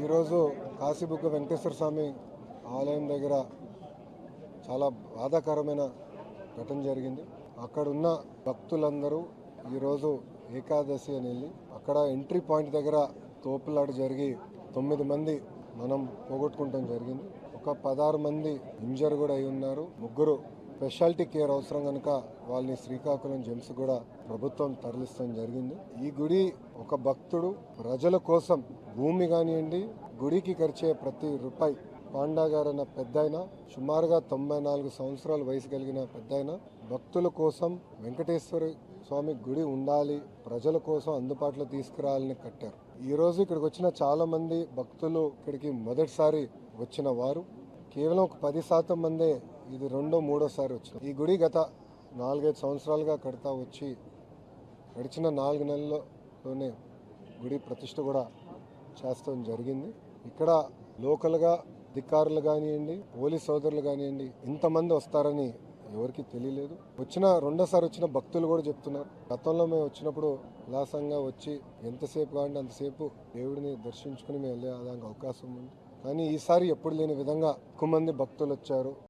ఈరోజు కాశీబుగ్గ వెంకటేశ్వర స్వామి ఆలయం దగ్గర చాలా బాధాకరమైన ఘటన జరిగింది. అక్కడున్న భక్తులందరూ ఈరోజు ఏకాదశి అని వెళ్ళి అక్కడ ఎంట్రీ పాయింట్ దగ్గర తోపులాట జరిగి 9 మంది మనం పోగొట్టుకుంటాం జరిగింది. ఒక 16 మంది ఇంజర్ కూడా అయి ఉన్నారు. 3 స్పెషాలిటీ కేర్ అవసరం కనుక వాళ్ళని శ్రీకాకుళం జెమ్స్ కూడా ప్రభుత్వం తరలిస్తాం జరిగింది. ఈ గుడి ఒక భక్తుడు ప్రజల కోసం భూమి కానివ్వండి, గుడికి ఖర్చే ప్రతి రూపాయి పాండా గారు అన్న పెద్దాయన, సుమారుగా 94 సంవత్సరాల వయసు కలిగిన పెద్దాయన, భక్తుల కోసం వెంకటేశ్వర స్వామి గుడి ఉండాలి, ప్రజల కోసం అందుబాటులో తీసుకురావాలని కట్టారు. ఈ రోజు ఇక్కడికి వచ్చిన చాలా మంది భక్తులు ఇక్కడికి మొదటిసారి వచ్చిన వారు, కేవలం ఒక 10% మందే ఇది 2వ 3వసారి వచ్చిన. ఈ గుడి గత 4-5 సంవత్సరాలుగా కడతా వచ్చి గడిచిన 4 నెలల్లోనే గుడి ప్రతిష్ఠ కూడా చేస్తాం జరిగింది. ఇక్కడ లోకల్గా అధికారులు కానివ్వండి, పోలీస్ సోదరులు కానివ్వండి, ఇంతమంది వస్తారని ఎవరికి తెలియలేదు. రెండోసారి వచ్చిన భక్తులు కూడా చెప్తున్నారు, గతంలో మేము వచ్చినప్పుడు ఉల్లాసంగా వచ్చి ఎంతసేపు కావాలంటే అంతసేపు దేవుడిని దర్శించుకుని మేము వెళ్ళే అవకాశం ఉంది. కానీ ఈసారి ఎప్పుడు లేని విధంగా ఎక్కువ మంది భక్తులు వచ్చారు.